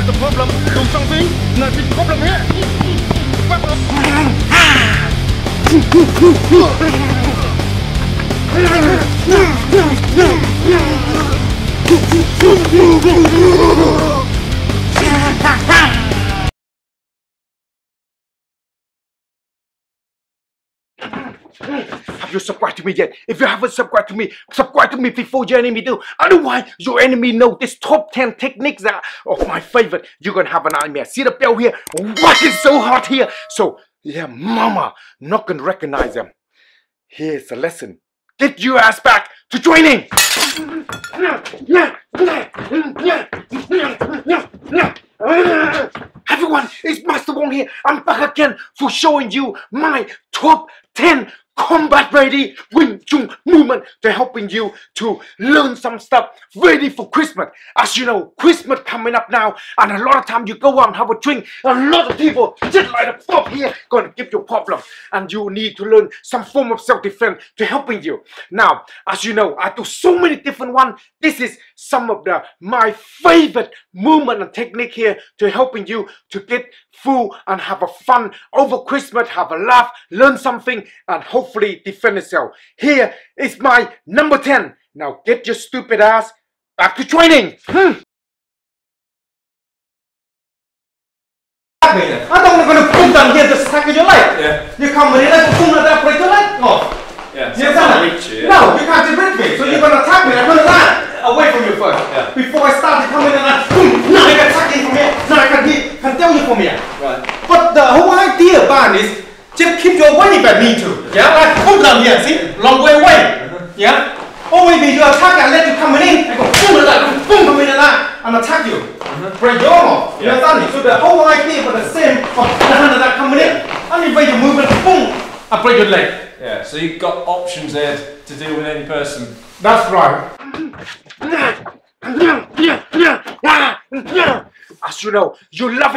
the problem? Do something. Not the problem here. Have you subscribed to me yet? If you haven't subscribed to me before your enemy do. Otherwise, your enemy know this top 10 techniques that are of my favorite. You're gonna have a nightmare. See the bell here? Whacking so hard here. So, yeah, mama, not gonna recognize them. Here's a lesson. Get your ass back to training. Everyone, it's Master Wong here. I'm back again for showing you my top 10 combat ready Wing Chun movement to helping you to learn some stuff ready for Christmas. As you know, Christmas coming up now, and a lot of time you go out and have a drink, a lot of people just like a pop here gonna give you a problem, and you need to learn some form of self-defense to helping you. Now, as you know, I do so many different ones. This is some of my favorite movement and technique here to helping you to get through and have a fun over Christmas, have a laugh, learn something, and hopefully defend yourself. Here is my number 10. Now get your stupid ass back to training. I'm not going to put down here just tackle your leg. Yeah. You come in and boom, and break your leg off. Yeah. No, you can't reach me. So you're going to attack me. I'm going to land away from you first. Yeah. Before I start to come in and boom, now I can attack you from here. Now I can tell you from here. Right. But the whole idea about is just keep your weight at me too. Yeah, like put down here, see? Long way away. Yeah? Or maybe you attack and let you come in and go boom and that, boom, come in and attack you. Break your arm off. You understand me? So the whole idea was the same of the hand of that coming in. Only way you move it, boom, I break your leg. Yeah, so you've got options there to deal with any person. That's right. As you know, you love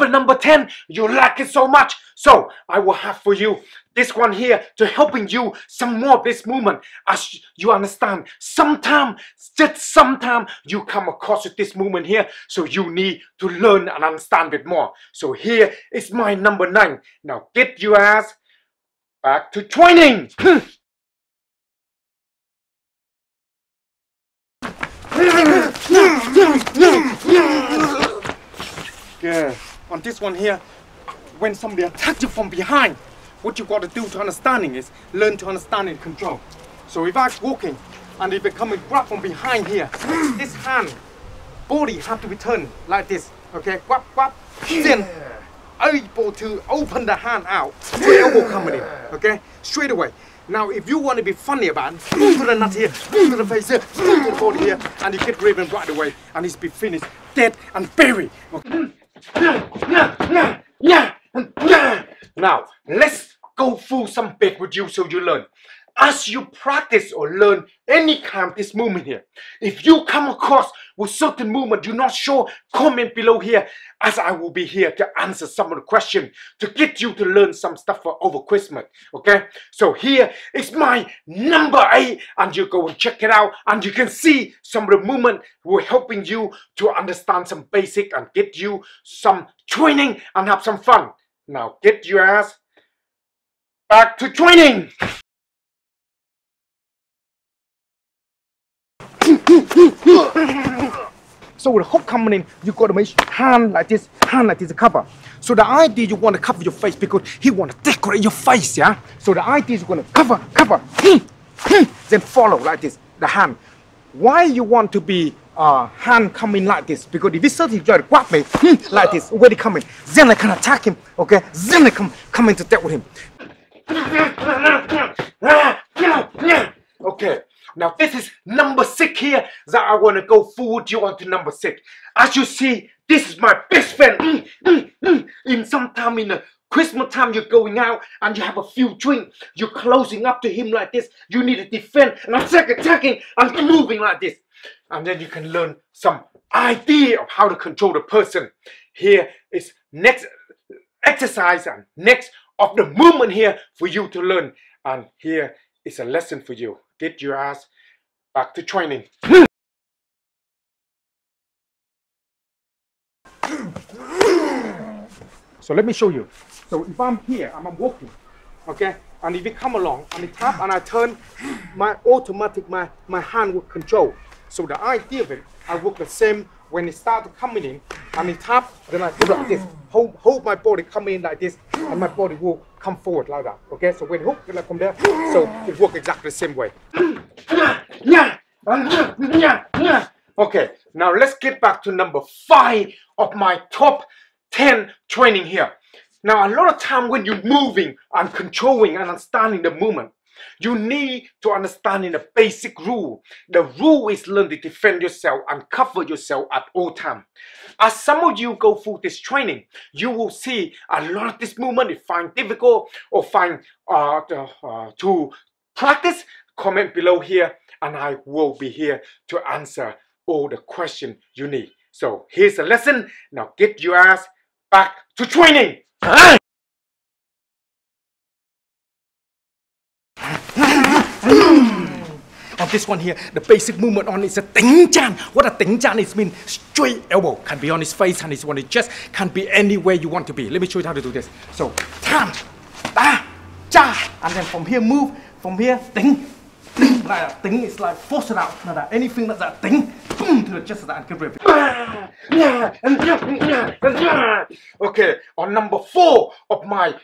it number 10, you like it so much. So I will have for you this one here to helping you some more of this movement. As you understand, just sometime you come across with this movement here, so you need to learn and understand it more. So here is my number 9. Now get your ass back to training. Yeah, on this one here, when somebody attacks you from behind, what you got to do to understanding is learn to understand and control. So if I'm walking and if they come and grab from behind here, this hand, body have to be turned like this, okay? Grab, then able to open the hand out, the elbow coming in, okay? Straight away. Now, if you want to be funny about it, move to the nut here, move to the face here, move to the body here, and you get rid of him right away, and he's be finished, dead and buried. Okay? Now, let's go through some bit with you so you learn. As you practice or learn any kind of this movement here, if you come across with certain movement you're not sure, comment below here, as I will be here to answer some of the questions to get you to learn some stuff for over Christmas. Okay, so here is my number 8, and you go and check it out, and you can see some of the movement who are helping you to understand some basic and get you some training and have some fun. Now get your ass back to training. So with the hook coming in, you got to make hand like this to cover. So the idea you want to cover your face because he want to decorate your face, yeah? So the idea is you're going to cover, then follow like this, the hand. Why you want to be hand coming like this? Because if it's something you try to grab me like this, where they coming, then I can attack him, okay? Then I come in to deal with him. Okay. Now this is number 6 here that I want to go forward you on to number 6. As you see, this is my best friend. In sometime in the Christmas time you're going out and you have a few drinks, you're closing up to him like this, you need to defend and attacking and moving like this. And then you can learn some idea of how to control the person. Here is next exercise and next of the movement here for you to learn. And here is a lesson for you. Get your ass back to training. So let me show you. So if I'm here, I'm walking, okay? And if you come along, and I tap and I turn, my hand will control. So the idea of it, I work the same when it starts coming in, and I tap, then I do like this. Hold my body coming in like this, and my body will come forward like that. Okay, so when hook, then I come there, so it works exactly the same way. Okay, now let's get back to number 5 of my top 10 training here. Now, a lot of time when you're moving and controlling and understanding the movement, you need to understand the basic rule. The rule is learn to defend yourself and cover yourself at all times. As some of you go through this training, you will see a lot of this movement you find difficult or find to practice. Comment below here and I will be here to answer all the questions you need. So here's the lesson. Now get your ass back to training. On this one here, the basic movement on is a Ting Chan. What a Ting Chan is mean straight elbow. Can be on his face and his on his chest. Can be anywhere you want to be. Let me show you how to do this. So, Tam, Da, Cha. And then from here move. From here, Ting. Ting. Like that. Ting is like force it out. Like that. Anything that's that Ting. Boom to the chest of that and get rid of it. Okay, on number 4 of my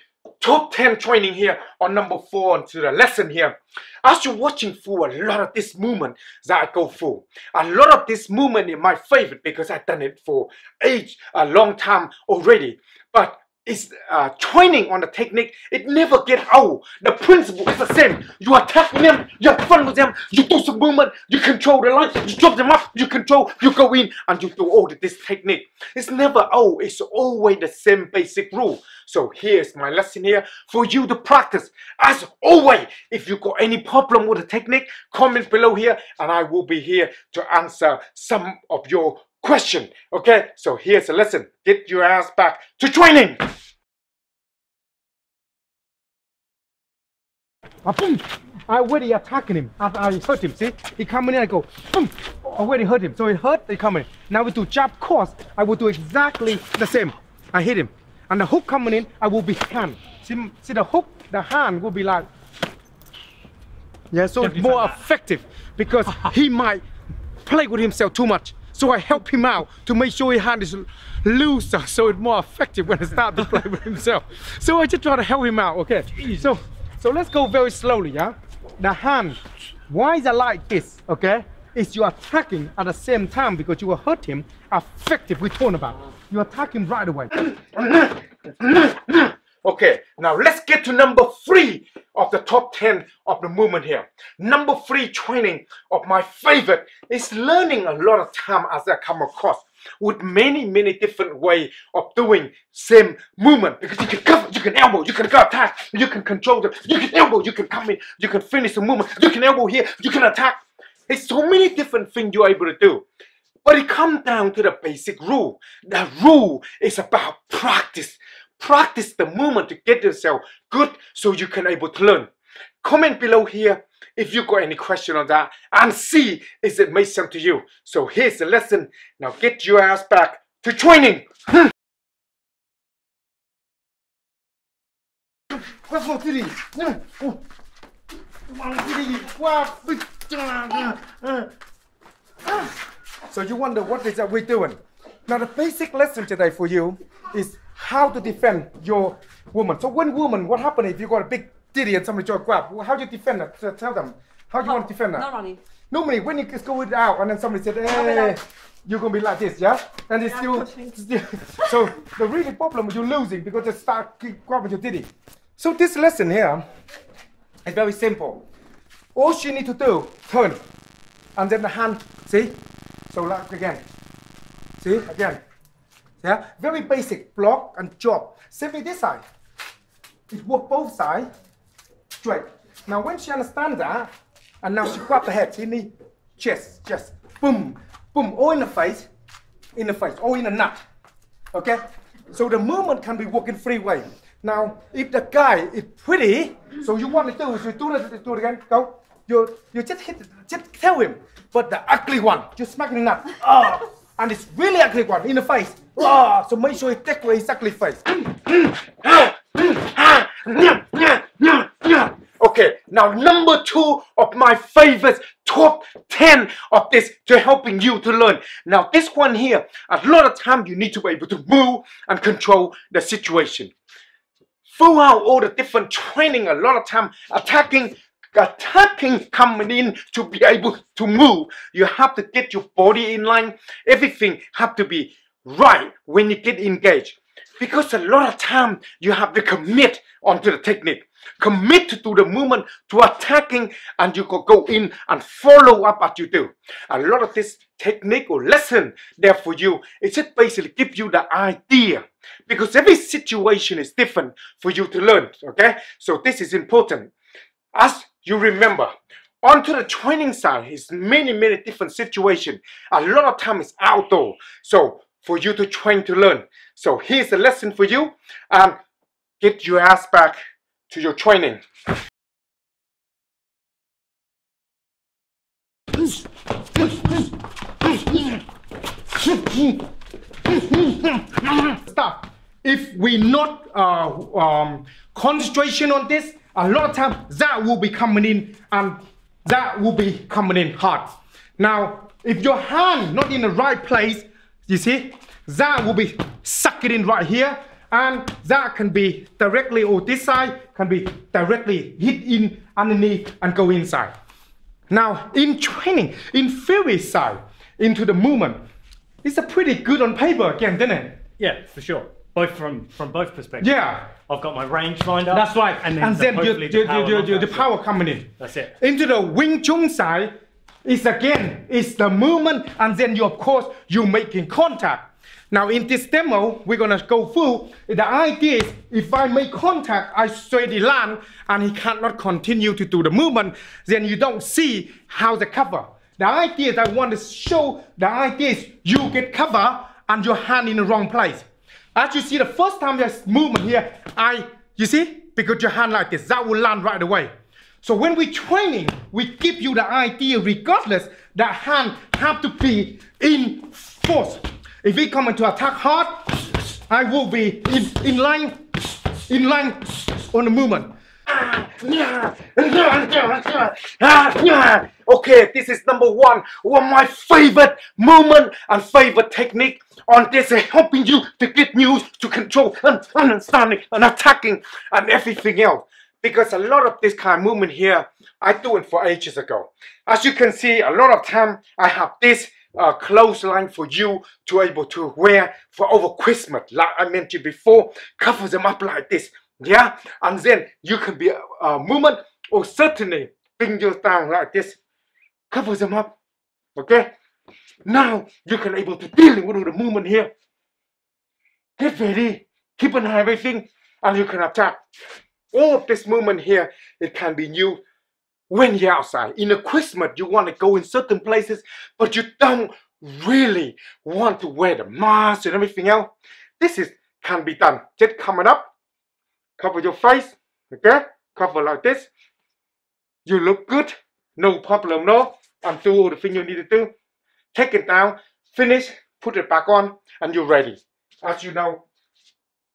top 10 training here, on number 4 onto the lesson here. As you're watching through a lot of this movement that I go through, a lot of this movement is my favorite because I've done it for a long time already. But it's training on the technique, it never gets old. The principle is the same. You attack them, you have fun with them, you do some movement, you control the line, you drop them up, you control, you go in and you do all of this technique. It's never old, it's always the same basic rule. So here's my lesson here for you to practice. As always, if you got any problem with the technique, comment below here and I will be here to answer some of your question. Okay, so here's a lesson. Get your ass back to training. Boom. I already attacking him. After I hurt him, see? He coming in, I go, boom. Already hurt him. So he hurt, he coming. Now we do jab cross. I will do exactly the same. I hit him. And the hook coming in, I will be hand. See the hook, the hand will be like, yeah, so it's more effective because he might play with himself too much. So I help him out to make sure his hand is looser, so it's more effective when he starts to play with himself. So I just try to help him out, okay? So let's go very slowly, yeah? The hand, why is it like this, okay? Is you attacking at the same time because you will hurt him. Effective, we talk about. You attack him right away. Okay, now let's get to number 3 of the top 10 of the movement here. Number 3 training of my favorite is learning a lot of time as I come across with many different ways of doing same movement, because you can cover, you can elbow, you can attack, you can control them, you can elbow, you can come in, you can finish the movement, you can elbow here, you can attack. It's so many different things you're able to do. But it comes down to the basic rule. The rule is about practice. Practice the movement to get yourself good so you can able to learn. Comment below here if you got any question on that and see if it makes sense to you. So here's the lesson. Now get your ass back to training. So you wonder what is that we're doing? Now the basic lesson today for you is how to defend your woman. So when woman, what happens if you got a big titty and somebody try to grab? How do you defend that? So tell them. How do you want to defend that? Not running. Normally when you just go it out and then somebody said, hey, you're going to be like this, yeah? And it's still so the really problem is you're losing because they start grabbing your titty. So this lesson here is very simple. All she need to do, turn. And then the hand, see? So like again. See, again. Yeah, very basic, block and drop. Same with this side. It work both sides, straight. Now when she understands that, and now she grab the head, see me? Chest, boom, boom, all in the face, all in the nut. Okay? So the movement can be working 3 ways. Now, if the guy is pretty, so you want to do is you do it again, go. You just hit, just tell him. But the ugly one, just smack in the nut. Oh, and it's really ugly one in the face. So make sure you take away sacrifice. Okay, now number 2 of my favorite top 10 of this to helping you to learn. Now this one here, a lot of time you need to be able to move and control the situation. Throughout all the different training, a lot of time attacking coming in to be able to move. You have to get your body in line. Everything have to be right when you get engaged. Because a lot of time you have to commit onto the technique. Commit to the movement, to attacking, and you can go in and follow up what you do. A lot of this technique or lesson there for you, it just basically give you the idea. Because every situation is different for you to learn, okay? So this is important. As you remember, onto the training side is many different situations. A lot of time is outdoor. So for you to train to learn. So here's a lesson for you. Get your ass back to your training. Stop. If we not concentration on this, a lot of time that will be coming in and that will be coming in hard. Now, if your hand not in the right place, you see, that will be sucking in right here, and that can be directly, or this side can be directly hit in underneath and go inside. Now, in training, in theory side, into the movement, it's a pretty good on paper again, didn't it? Yeah, for sure. Both from both perspectives. Yeah. I've got my range lined up. That's right. And then the power coming in. That's it. Into the Wing Chun side, it's the movement, and then you, of course, you're making contact. Now in this demo, we're gonna go through. The idea is, if I make contact, I straight land, and he cannot continue to do the movement, then you don't see how the cover. The idea is I want to show, the idea is you get cover and your hand in the wrong place. As you see, the first time there's movement here, you see, because your hand like this, that will land right away. So when we're training, we give you the idea, regardless, that hand have to be in force. If we come into attack hard, I will be in line on the movement. Okay, this is number 1 of my favorite movement and favorite technique on this, helping you to get used to control and understanding and attacking and everything else. Because a lot of this kind of movement here, I do it for ages ago. As you can see, a lot of time I have this clothesline for you to able to wear for over Christmas, like I mentioned before. Cover them up like this, yeah, and then you can be a movement, or certainly fingers down like this, cover them up. Okay, now you can able to dealing with the movement here. Get ready, keep an eye on everything, and you can attack. All of this movement here, it can be used when you're outside. In a Christmas, you want to go in certain places, but you don't really want to wear the mask and everything else. This can be done. Just coming up, cover your face, okay? Cover like this. You look good, no problem, no. And do all the things you need to do. Take it down, finish, put it back on, and you're ready. As you know,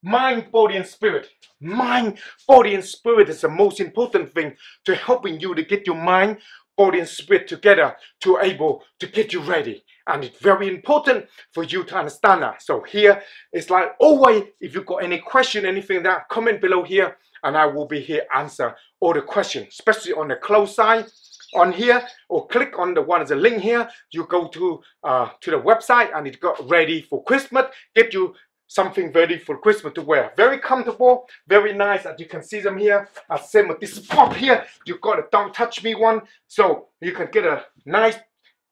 mind, body, and spirit. Mind, body, and spirit is the most important thing to helping you to get your mind, body, and spirit together to able to get you ready. And it's very important for you to understand that. So here, it's like always, if you've got any question, anything that, comment below here, and I will be here answer all the questions, especially on the close side. On here, or click on the one as a link here. You go to the website, and it got ready for Christmas. Get you something ready for Christmas to wear. Very comfortable, very nice. As you can see them here. Same with this pop here. You got a Don't Touch Me one, so you can get a nice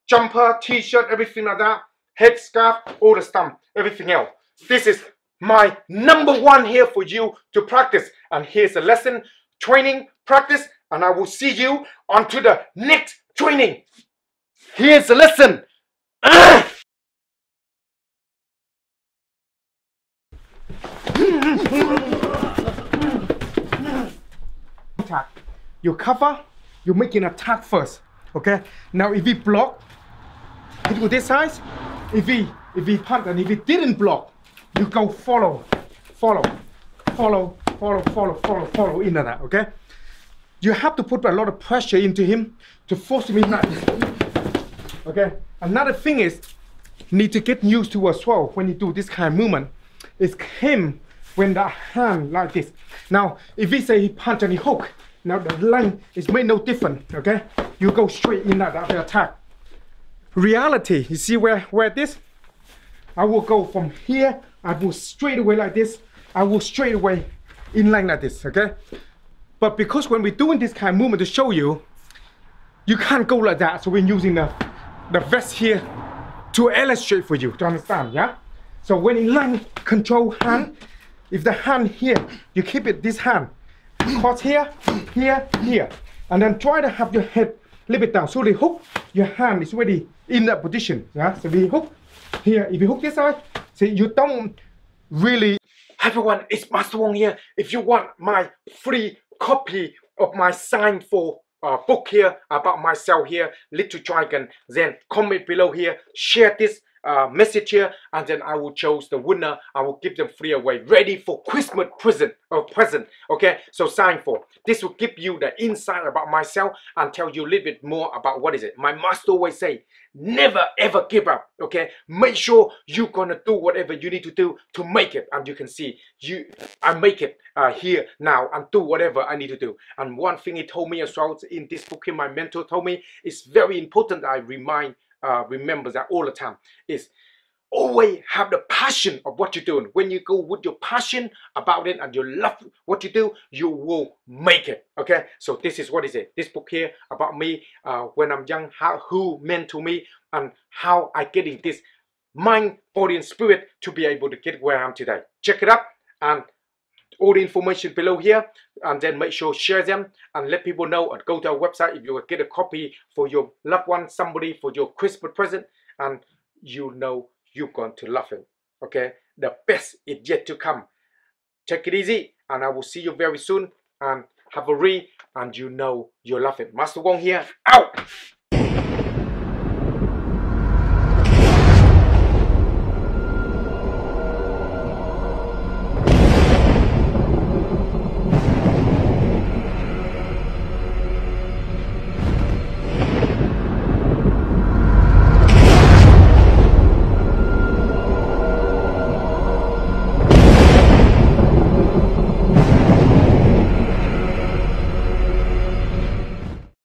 jumper, t-shirt, everything like that. Head scarf, all the stuff, everything else. This is my number 1 here for you to practice. And here's a lesson, training, practice. And I will see you on to the next training. Here's the lesson. You cover, you make an attack first. Okay? Now if we block, hit with this size. If we punch and if we didn't block, you go follow into that, okay? You have to put a lot of pressure into him to force him in like this, okay? Another thing is, need to get used to as well when you do this kind of movement, is him when the hand like this. Now, if we say he punch and he hook, now the line is made no different, okay? You go straight in like that, the attack. Reality, you see where this? I will go from here, I will straight away like this, I will straight away in line like this, okay? But because when we're doing this kind of movement to show you, you can't go like that. So we're using the vest here to illustrate for you, to understand, yeah? So when in line, control hand, if the hand here, you keep it this hand, cross here, here, here. And then try to have your head a little bit down. So the hook, your hand is already in that position, yeah? So we hook here, if you hook this side, see, you don't really... Hi everyone, it's Master Wong here. If you want my free copy of my signed for book here about myself here, Little Dragon, then comment below here, share this message here, and then I will choose the winner. I will give them free away, ready for Christmas present. Okay, so sign for this will give you the insight about myself and tell you a little bit more about what is it. My master always say, never ever give up. Okay, make sure you're gonna do whatever you need to do to make it, and you can see I make it here now and do whatever I need to do. And one thing he told me as well in this book here, my mentor told me, it's very important that I remember that all the time, is always have the passion of what you're doing. When you go with your passion about it and you love what you do, you will make it. Okay, so this is what is it, this book here about me when I'm young, who meant to me, and how I getting this mind, body and spirit to be able to get where I am today. Check it up, and all the information below here, and then make sure share them and let people know, and go to our website if you will get a copy for your loved one, somebody, for your Christmas present, and you know you're going to love it. Okay, the best is yet to come. Take it easy, and I will see you very soon, and have a read, and you know you'll love it. Master Wong here, out.